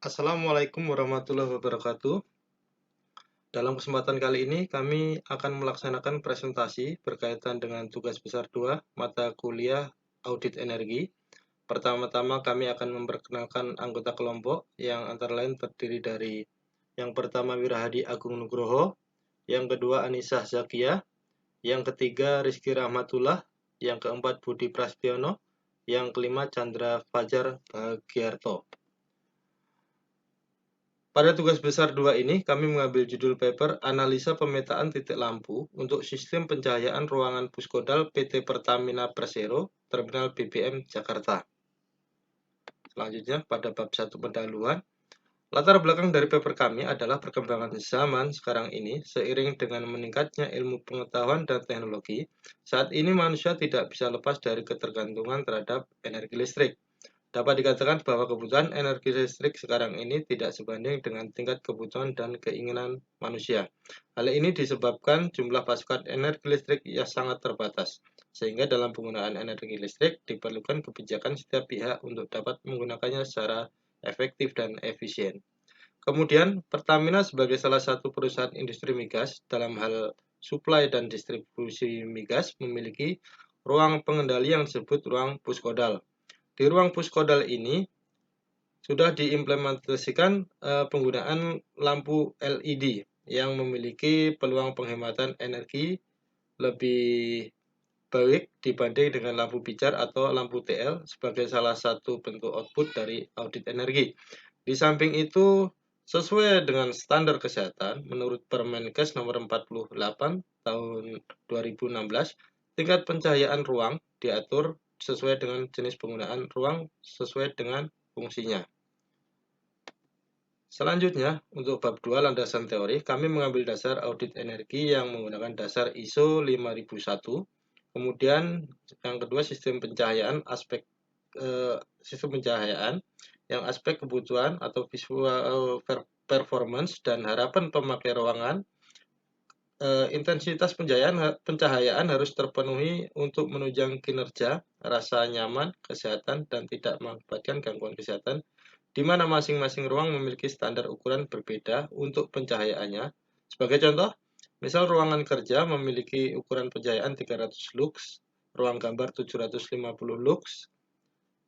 Assalamualaikum warahmatullahi wabarakatuh. Dalam kesempatan kali ini kami akan melaksanakan presentasi berkaitan dengan tugas besar 2 mata kuliah Audit Energi. Pertama-tama kami akan memperkenalkan anggota kelompok yang antara lain terdiri dari yang pertama Wirahadi Agung Nugroho, yang kedua Anissa Zakia, yang ketiga Rizky Rahmatullah, yang keempat Budi Prastiono, yang kelima Chandra Fajar Bagiarto. Pada tugas besar 2 ini, kami mengambil judul paper Analisa Pemetaan Titik Lampu untuk Sistem Pencahayaan Ruangan Puskodal PT Pertamina Persero, Terminal BBM Jakarta. Selanjutnya, pada bab 1 pendahuluan, latar belakang dari paper kami adalah perkembangan zaman sekarang ini seiring dengan meningkatnya ilmu pengetahuan dan teknologi. Saat ini manusia tidak bisa lepas dari ketergantungan terhadap energi listrik. Dapat dikatakan bahwa kebutuhan energi listrik sekarang ini tidak sebanding dengan tingkat kebutuhan dan keinginan manusia. Hal ini disebabkan jumlah pasokan energi listrik yang sangat terbatas, sehingga dalam penggunaan energi listrik diperlukan kebijakan setiap pihak untuk dapat menggunakannya secara efektif dan efisien. Kemudian, Pertamina sebagai salah satu perusahaan industri migas dalam hal suplai dan distribusi migas memiliki ruang pengendali yang disebut ruang puskodal. Di ruang puskodal ini sudah diimplementasikan penggunaan lampu LED yang memiliki peluang penghematan energi lebih baik dibanding dengan lampu pijar atau lampu TL sebagai salah satu bentuk output dari audit energi. Di samping itu, sesuai dengan standar kesehatan, menurut Permenkes nomor 48 tahun 2016, tingkat pencahayaan ruang diatur sesuai dengan jenis penggunaan ruang sesuai dengan fungsinya. Selanjutnya, untuk bab 2 landasan teori, kami mengambil dasar audit energi yang menggunakan dasar ISO 5001. Kemudian yang kedua sistem pencahayaan, sistem pencahayaan yang aspek kebutuhan atau visual performance dan harapan pemakai ruangan. Intensitas pencahayaan harus terpenuhi untuk menunjang kinerja, rasa nyaman, kesehatan, dan tidak mengakibatkan gangguan kesehatan, di mana masing-masing ruang memiliki standar ukuran berbeda untuk pencahayaannya. Sebagai contoh, misal ruangan kerja memiliki ukuran pencahayaan 300 lux, ruang gambar 750 lux,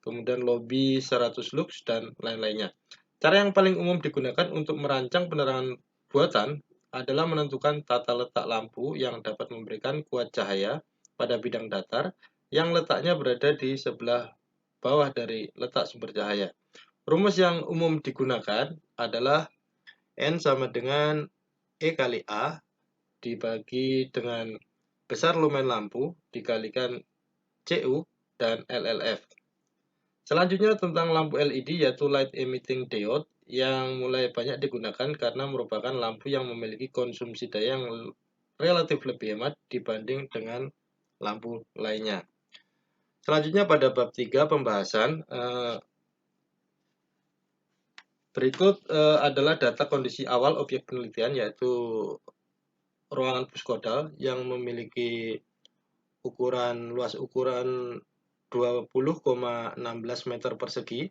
kemudian lobby 100 lux, dan lain-lainnya. Cara yang paling umum digunakan untuk merancang penerangan buatan adalah menentukan tata letak lampu yang dapat memberikan kuat cahaya pada bidang datar yang letaknya berada di sebelah bawah dari letak sumber cahaya. Rumus yang umum digunakan adalah N sama dengan E kali A dibagi dengan besar lumen lampu dikalikan CU dan LLF. Selanjutnya tentang lampu LED yaitu Light Emitting Diode yang mulai banyak digunakan karena merupakan lampu yang memiliki konsumsi daya yang relatif lebih hemat dibanding dengan lampu lainnya. Selanjutnya pada bab 3 pembahasan, berikut adalah data kondisi awal objek penelitian yaitu ruangan puskodal yang memiliki luas ukuran 20,16 meter persegi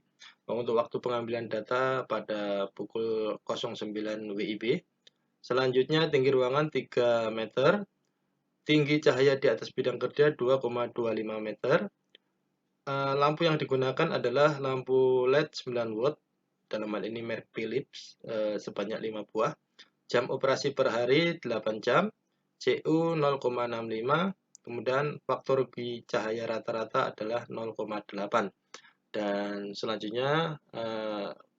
untuk waktu pengambilan data pada pukul 09 WIB. Selanjutnya tinggi ruangan 3 meter, tinggi cahaya di atas bidang kerja 2,25 meter. Lampu yang digunakan adalah lampu LED 9 watt, dalam hal ini merek Philips, sebanyak 5 buah. Jam operasi per hari 8 jam, CU 0,65, kemudian faktor rugi cahaya rata-rata adalah 0,8. Dan selanjutnya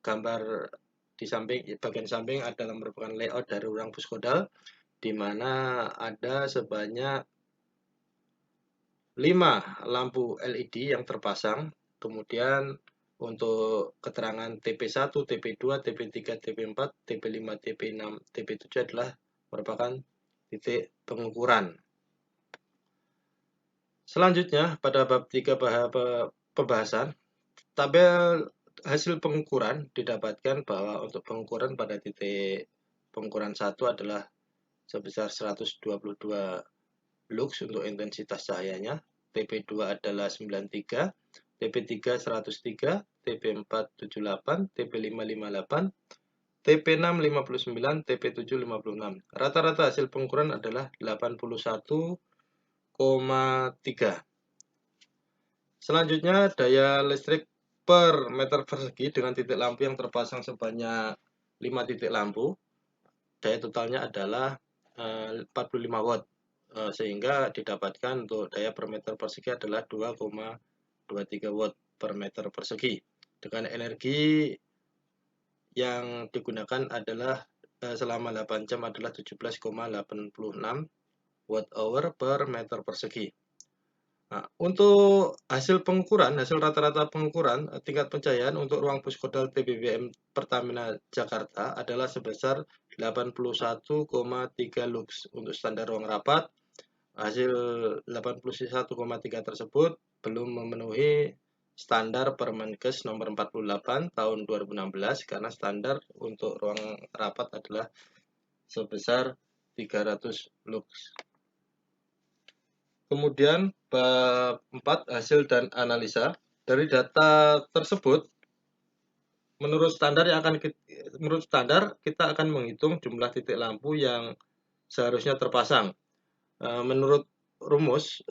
gambar di bagian samping adalah merupakan layout dari ruang puskodal, di mana ada sebanyak 5 lampu LED yang terpasang. Kemudian untuk keterangan TP1, TP2, TP3, TP4, TP5, TP6, TP7 adalah merupakan titik pengukuran. Selanjutnya pada bab 3 pembahasan, tabel hasil pengukuran didapatkan bahwa untuk pengukuran pada titik pengukuran 1 adalah sebesar 122 lux untuk intensitas cahayanya, TP2 adalah 93, TP3 103, TP4 78, TP5 58, TP6 59, TP7 56. Rata-rata hasil pengukuran adalah 81,3. Selanjutnya daya listrik per meter persegi dengan titik lampu yang terpasang sebanyak 5 titik lampu. Daya totalnya adalah 45 watt. Sehingga didapatkan untuk daya per meter persegi adalah 2,23 watt per meter persegi. Dengan energi yang digunakan adalah selama 8 jam adalah 17,86 watt hour per meter persegi. Nah, untuk hasil pengukuran, hasil rata-rata pengukuran tingkat pencahayaan untuk ruang Puskodal TBBM Pertamina Jakarta adalah sebesar 81,3 lux untuk standar ruang rapat. Hasil 81,3 tersebut belum memenuhi standar Permenkes nomor 48 tahun 2016 karena standar untuk ruang rapat adalah sebesar 300 lux. Kemudian bab 4 hasil dan analisa. Dari data tersebut menurut standar kita akan menghitung jumlah titik lampu yang seharusnya terpasang. Menurut rumus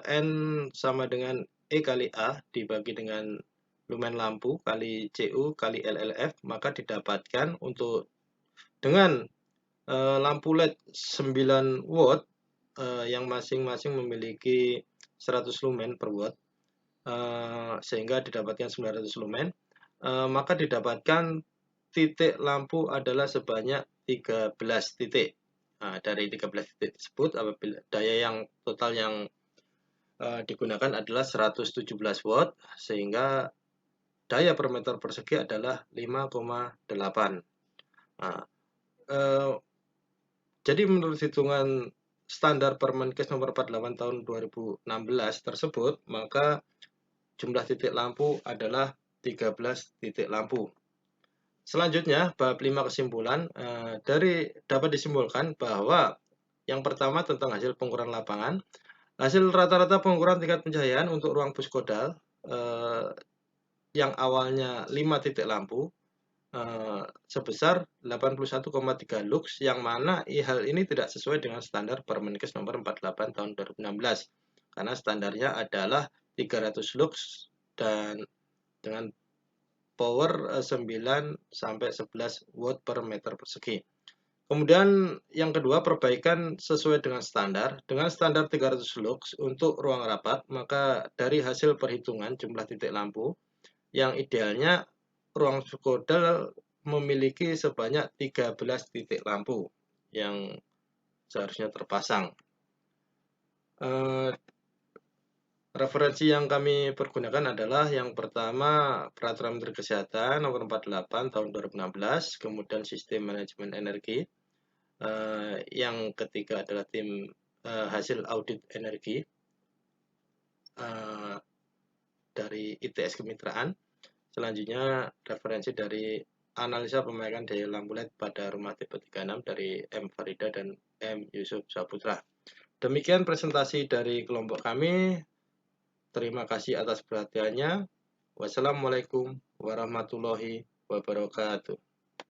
N sama dengan E kali A dibagi dengan lumen lampu kali CU kali LLF, maka didapatkan untuk dengan lampu LED 9 watt yang masing-masing memiliki 100 lumen per watt, sehingga didapatkan 900 lumen, maka didapatkan titik lampu adalah sebanyak 13 titik. Nah, dari 13 titik tersebut, apabila daya yang total yang digunakan adalah 117 watt, sehingga daya per meter persegi adalah 5,8. Nah, jadi menurut hitungan standar Permenkes nomor 48 tahun 2016 tersebut, maka jumlah titik lampu adalah 13 titik lampu. Selanjutnya, bab 5 kesimpulan. Dapat disimpulkan bahwa yang pertama tentang hasil pengukuran lapangan. Hasil rata-rata pengukuran tingkat pencahayaan untuk ruang Puskodal yang awalnya 5 titik lampu sebesar 81,3 lux, yang mana hal ini tidak sesuai dengan standar Permenkes nomor 48 tahun 2016 karena standarnya adalah 300 lux dan dengan power 9 sampai 11 watt per meter persegi. Kemudian yang kedua, perbaikan sesuai dengan standar. Dengan standar 300 lux untuk ruang rapat, maka dari hasil perhitungan jumlah titik lampu yang idealnya ruang Puskodal memiliki sebanyak 13 titik lampu yang seharusnya terpasang. Referensi yang kami pergunakan adalah yang pertama Peraturan Menteri Kesehatan nomor 48 tahun 2016, kemudian Sistem Manajemen Energi. Yang ketiga adalah tim hasil audit energi dari ITS Kemitraan. Selanjutnya referensi dari analisa pemakaian daya lampu LED pada rumah tipe 36 dari M. Farida dan M. Yusuf Saputra. Demikian presentasi dari kelompok kami. Terima kasih atas perhatiannya. Wassalamualaikum warahmatullahi wabarakatuh.